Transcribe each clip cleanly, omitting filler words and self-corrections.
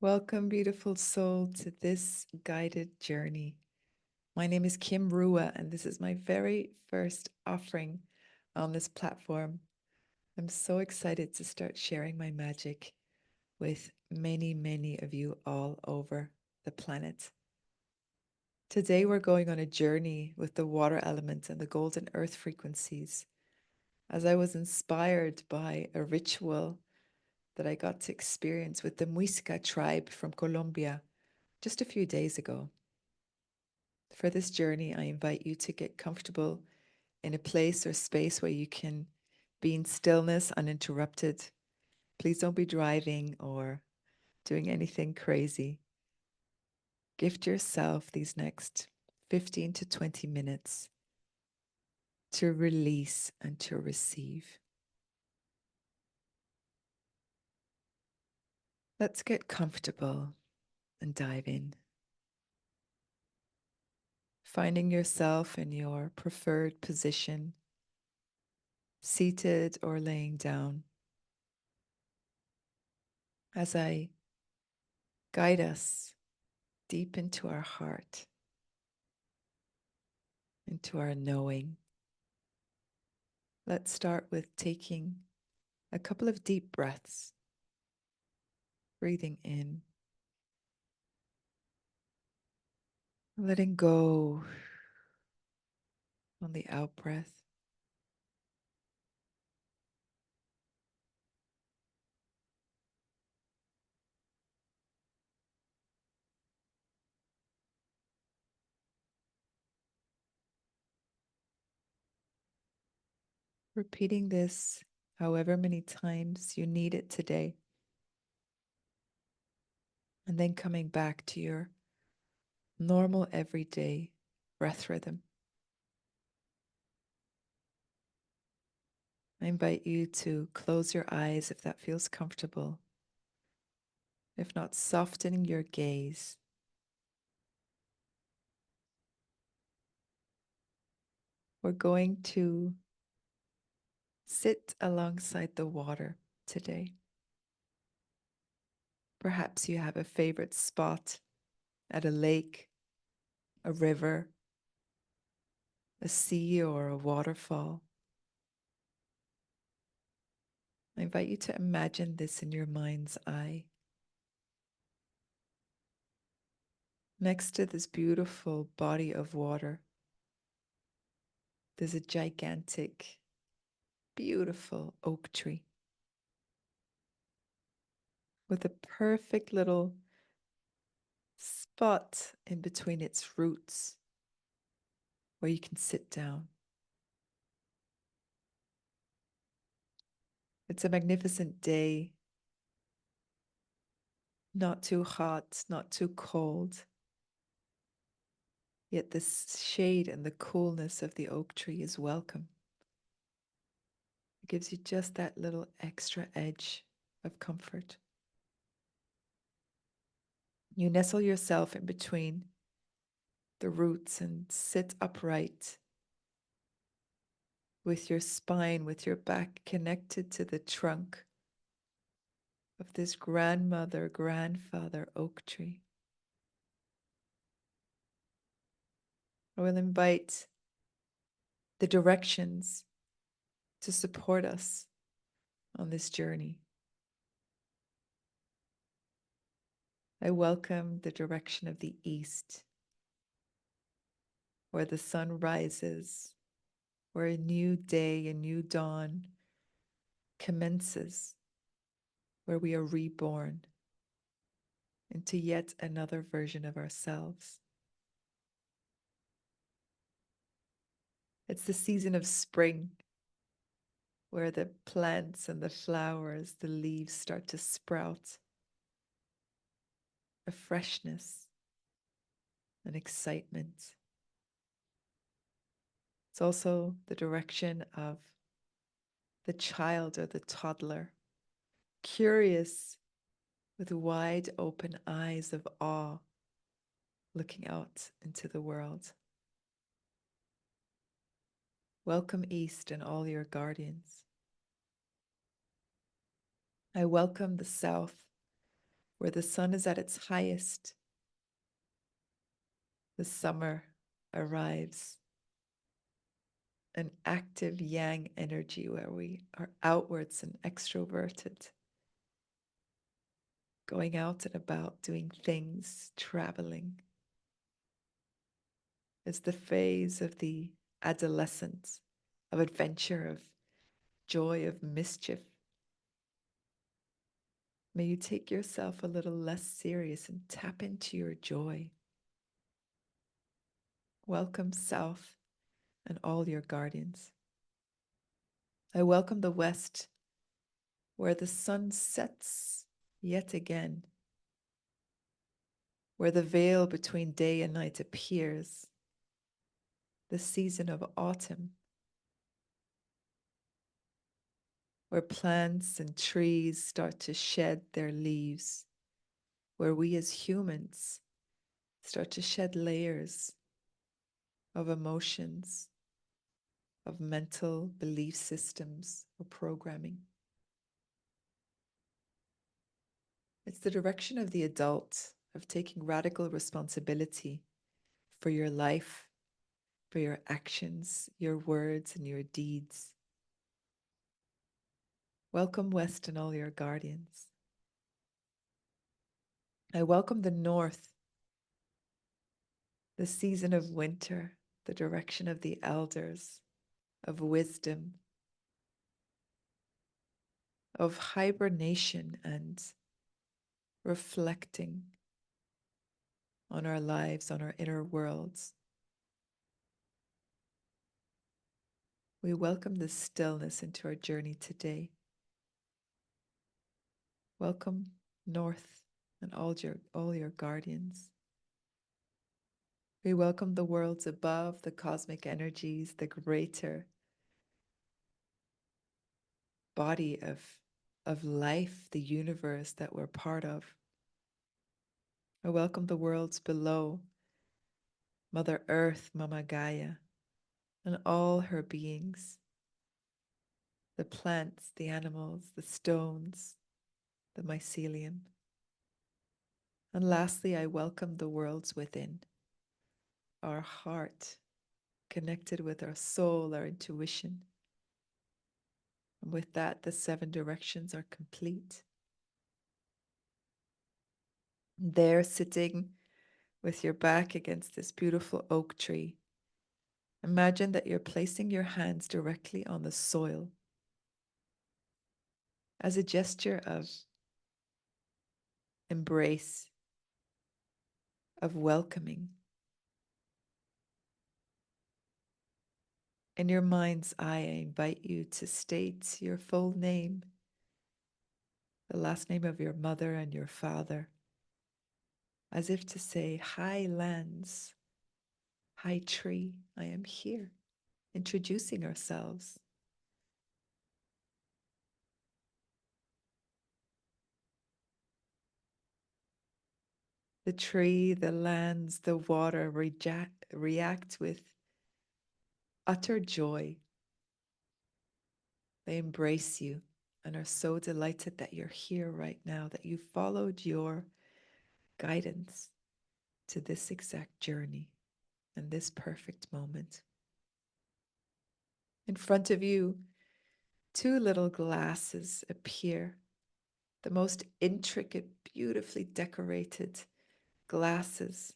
Welcome, beautiful soul, to this guided journey. My name is Kim Ruwa, and this is my very first offering on this platform. I'm so excited to start sharing my magic with many, many of you all over the planet. Today, we're going on a journey with the water element and the golden earth frequencies, as I was inspired by a ritual that I got to experience with the Muisca Tribe from Colombia just a few days ago. For this journey, I invite you to get comfortable in a place or space where you can be in stillness uninterrupted. Please don't be driving or doing anything crazy. Gift yourself these next 15 to 20 minutes to release and to receive. Let's get comfortable and dive in. Finding yourself in your preferred position, seated or laying down. As I guide us deep into our heart, into our knowing. Let's start with taking a couple of deep breaths, breathing in, letting go on the out breath. Repeating this however many times you need it today, and then coming back to your normal everyday breath rhythm. I invite you to close your eyes if that feels comfortable. If not, softening your gaze. We're going to sit alongside the water today. Perhaps you have a favorite spot at a lake, a river, a sea, or a waterfall. I invite you to imagine this in your mind's eye. Next to this beautiful body of water, there's a gigantic, beautiful oak tree with a perfect little spot in between its roots where you can sit down. It's a magnificent day, not too hot, not too cold. Yet the shade and the coolness of the oak tree is welcome. It gives you just that little extra edge of comfort. You nestle yourself in between the roots and sit upright with your spine, with your back connected to the trunk of this grandmother, grandfather oak tree. I will invite the directions to support us on this journey. I welcome the direction of the east, where the sun rises, where a new day, a new dawn commences, where we are reborn into yet another version of ourselves. It's the season of spring, where the plants and the flowers, the leaves start to sprout, a freshness, an excitement. It's also the direction of the child or the toddler, curious with wide open eyes of awe, looking out into the world. Welcome East and all your guardians. I welcome the South, where the sun is at its highest, the summer arrives, an active yang energy where we are outwards and extroverted, going out and about, doing things, traveling. It's the phase of the adolescent, of adventure, of joy, of mischief. May you take yourself a little less serious and tap into your joy. Welcome, South, and all your guardians. I welcome the West, where the sun sets yet again, where the veil between day and night appears, the season of autumn, where plants and trees start to shed their leaves, where we as humans start to shed layers of emotions, of mental belief systems or programming. It's the direction of the adult, of taking radical responsibility for your life, for your actions, your words, and your deeds. Welcome, West, and all your guardians. I welcome the North, the season of winter, the direction of the elders, of wisdom, of hibernation and reflecting on our lives, on our inner worlds. We welcome the stillness into our journey today. Welcome, North, and all your guardians. We welcome the worlds above, the cosmic energies, the greater body of life, the universe that we're part of. I welcome the worlds below, Mother Earth, Mama Gaia, and all her beings, the plants, the animals, the stones, the mycelium. And lastly, I welcome the worlds within, our heart, connected with our soul, our intuition. And with that, the 7 directions are complete. There, sitting with your back against this beautiful oak tree, imagine that you're placing your hands directly on the soil as a gesture of embrace, of welcoming. In your mind's eye, I invite you to state your full name, the last name of your mother and your father, as if to say, "Hi, lands, hi, tree, I am here," introducing ourselves. The tree, the lands, the water react with utter joy. They embrace you and are so delighted that you're here right now, that you followed your guidance to this exact journey and this perfect moment. In front of you, 2 little glasses appear, the most intricate, beautifully decorated glasses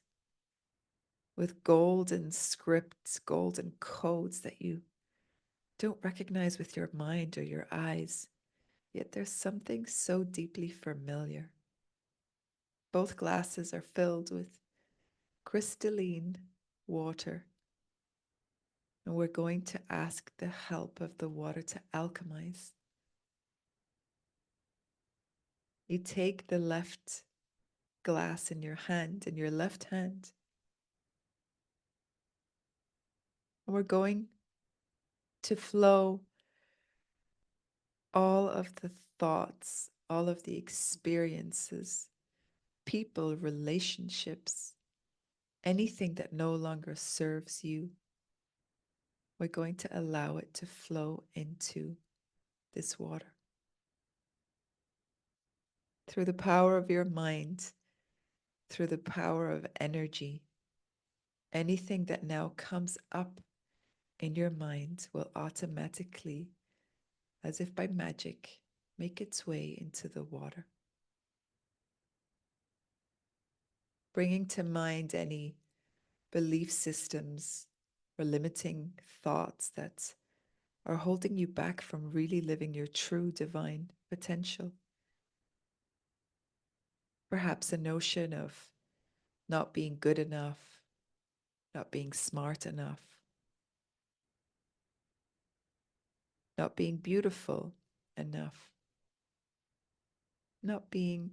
with golden scripts, golden codes that you don't recognize with your mind or your eyes, yet there's something so deeply familiar. Both glasses are filled with crystalline water, and we're going to ask the help of the water to alchemize. You take the left glass in your hand, in your left hand, and we're going to flow all of the thoughts, all of the experiences, people, relationships, anything that no longer serves you. We're going to allow it to flow into this water. through the power of your mind, through the power of energy. Anything that now comes up in your mind will automatically, as if by magic, make its way into the water. Bringing to mind any belief systems or limiting thoughts that are holding you back from really living your true divine potential. Perhaps a notion of not being good enough, not being smart enough, not being beautiful enough, not being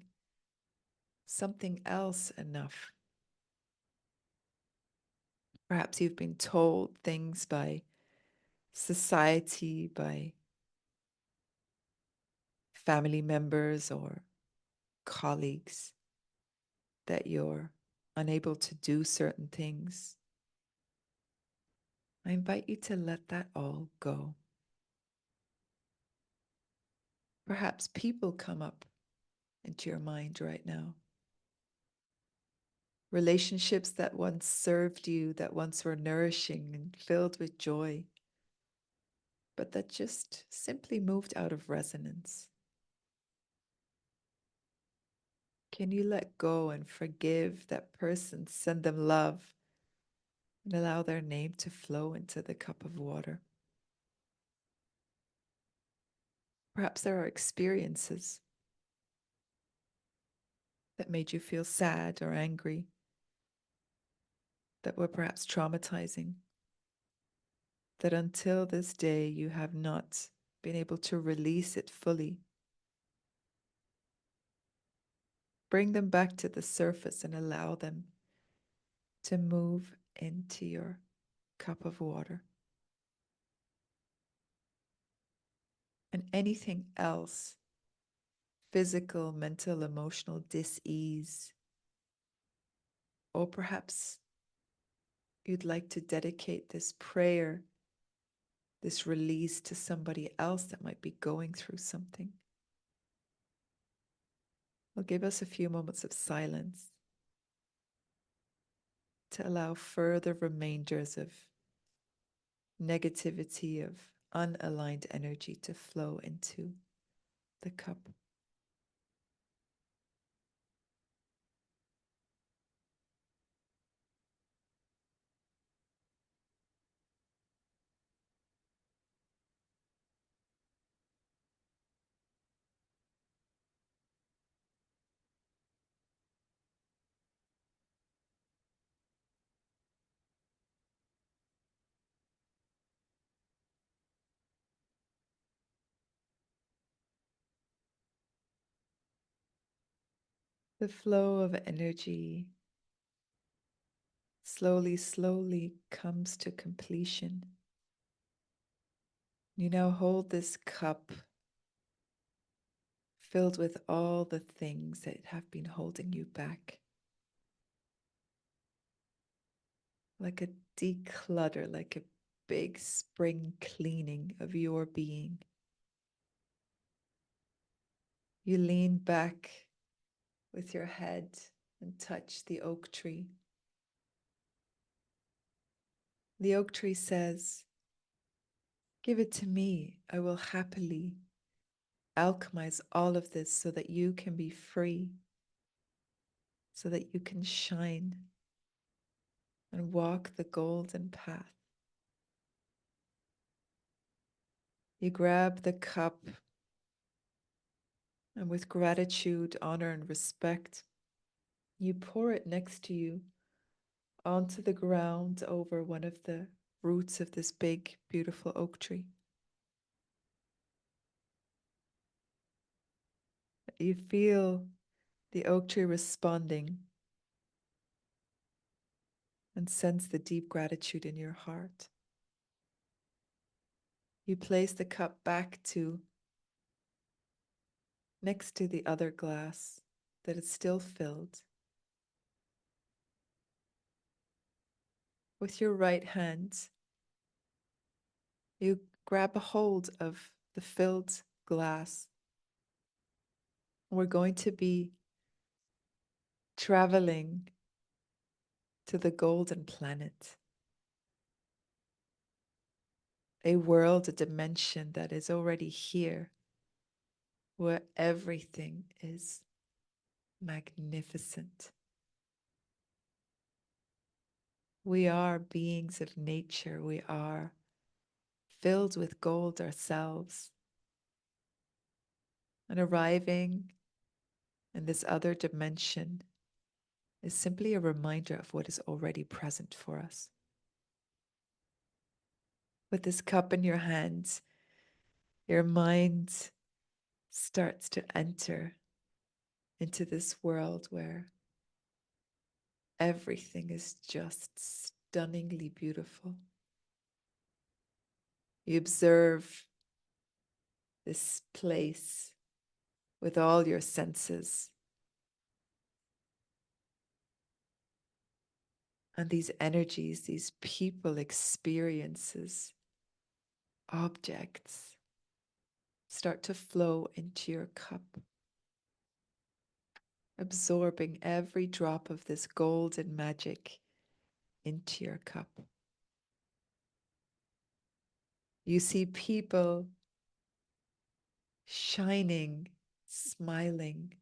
something else enough. Perhaps you've been told things by society, by family members or colleagues that you're unable to do certain things. I invite you to let that all go. Perhaps people come up into your mind right now. Relationships that once served you, that once were nourishing and filled with joy, but that just simply moved out of resonance. Can you let go and forgive that person, send them love, and allow their name to flow into the cup of water? Perhaps there are experiences that made you feel sad or angry, that were perhaps traumatizing, that until this day you have not been able to release it fully. Bring them back to the surface and allow them to move into your cup of water. And anything else, physical, mental, emotional dis-ease, or perhaps you'd like to dedicate this prayer, this release to somebody else that might be going through something. We'll give us a few moments of silence to allow further remainders of negativity, of unaligned energy to flow into the cup. The flow of energy slowly, slowly comes to completion. You now hold this cup filled with all the things that have been holding you back. Like a declutter, like a big spring cleaning of your being. You lean back with your head and touch the oak tree. The oak tree says, "Give it to me. I will happily alchemize all of this so that you can be free, so that you can shine and walk the golden path." You grab the cup and with gratitude, honor, and respect, you pour it next to you onto the ground over one of the roots of this big, beautiful oak tree. You feel the oak tree responding and sense the deep gratitude in your heart. You place the cup back to next to the other glass that is still filled. With your right hand, you grab a hold of the filled glass We're going to be traveling to the golden planet, a world, a dimension that is already here, where everything is magnificent. We are beings of nature. We are filled with gold ourselves. And arriving in this other dimension is simply a reminder of what is already present for us. With this cup in your hands, your mind starts to enter into this world where everything is just stunningly beautiful. You observe this place with all your senses, and these energies, these people, experiences, objects start to flow into your cup, absorbing every drop of this golden magic into your cup. You see people shining, smiling.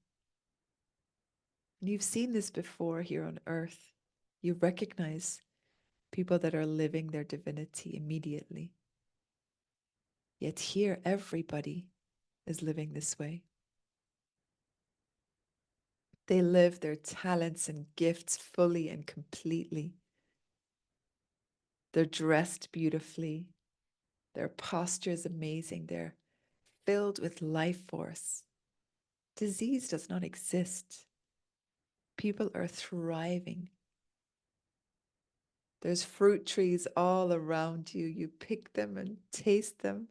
And you've seen this before here on earth. You recognize people that are living their divinity immediately. Yet here, everybody is living this way. They live their talents and gifts fully and completely. They're dressed beautifully. Their posture is amazing. They're filled with life force. Disease does not exist. People are thriving. There's fruit trees all around you. You pick them and taste them.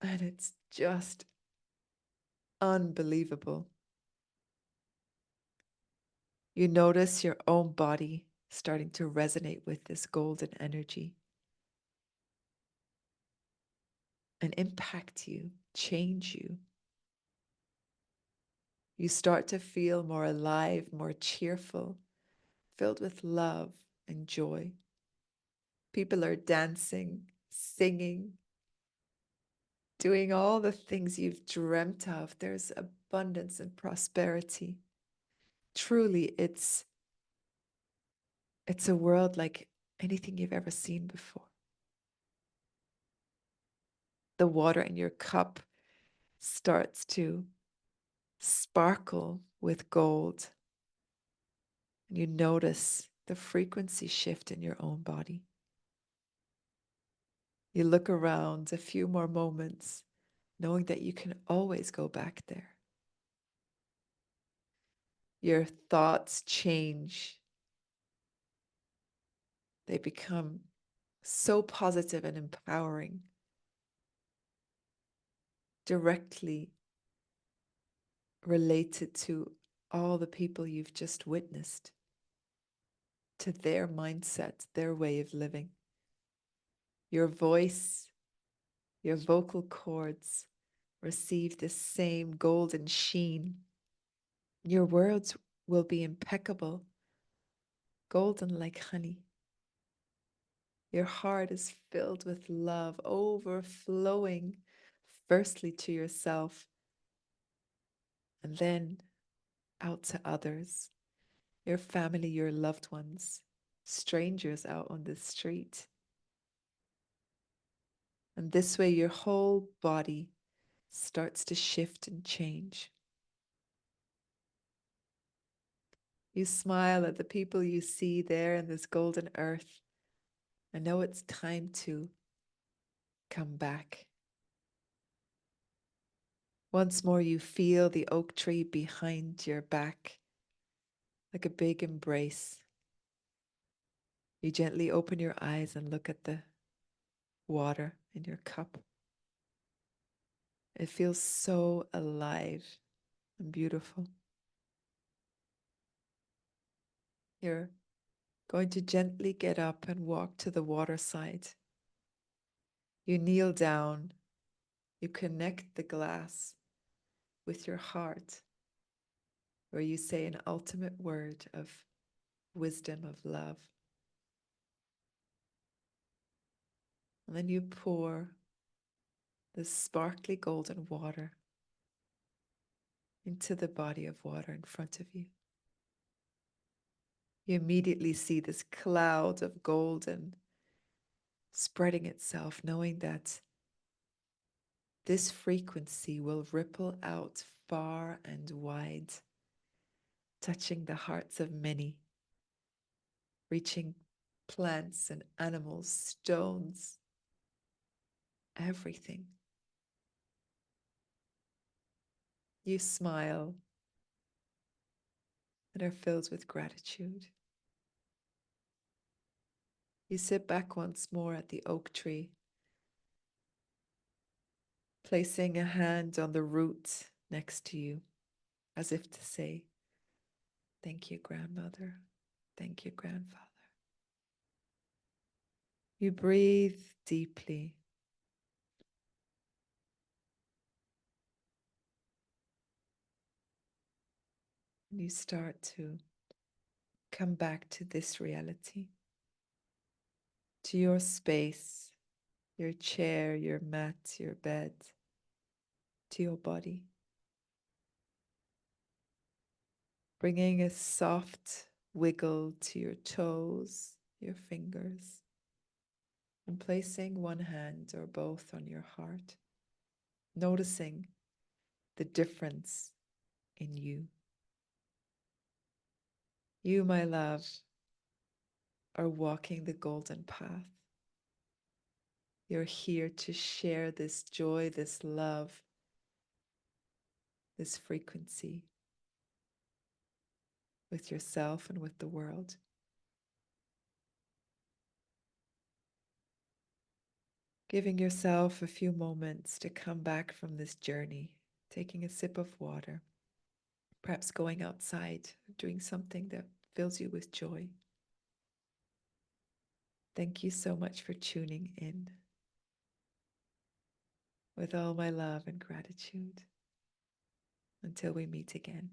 And it's just unbelievable. You notice your own body starting to resonate with this golden energy and impact you, change you. You start to feel more alive, more cheerful, filled with love and joy. People are dancing, singing, doing all the things you've dreamt of. There's abundance and prosperity. Truly, it's a world like anything you've ever seen before. The water in your cup starts to sparkle with gold. And you notice the frequency shift in your own body. You look around a few more moments, knowing that you can always go back there. Your thoughts change. They become so positive and empowering, directly related to all the people you've just witnessed, to their mindset, their way of living. Your voice, your vocal cords receive the same golden sheen. Your words will be impeccable, golden like honey. Your heart is filled with love, overflowing, firstly to yourself, and then out to others, your family, your loved ones, strangers out on the street. And this way, your whole body starts to shift and change. You smile at the people you see there in this golden earth. I know it's time to come back. Once more, you feel the oak tree behind your back, like a big embrace. You gently open your eyes and look at the water in your cup. It feels so alive and beautiful. You're going to gently get up and walk to the water side. You kneel down, you connect the glass with your heart, where you say an ultimate word of wisdom, of love. And then you pour the sparkly golden water into the body of water in front of you. You immediately see this cloud of golden spreading itself, knowing that this frequency will ripple out far and wide, touching the hearts of many, reaching plants and animals, stones, everything. You smile and are filled with gratitude. You sit back once more at the oak tree, placing a hand on the root next to you, as if to say, "Thank you, grandmother. Thank you, grandfather." You breathe deeply. And you start to come back to this reality, to your space, your chair, your mat, your bed, to your body. Bringing a soft wiggle to your toes, your fingers, and placing one hand or both on your heart, noticing the difference in you. You, my love, are walking the golden path. You're here to share this joy, this love, this frequency with yourself and with the world. Giving yourself a few moments to come back from this journey, taking a sip of water, perhaps going outside, doing something that fills you with joy. Thank you so much for tuning in. With all my love and gratitude. Until we meet again.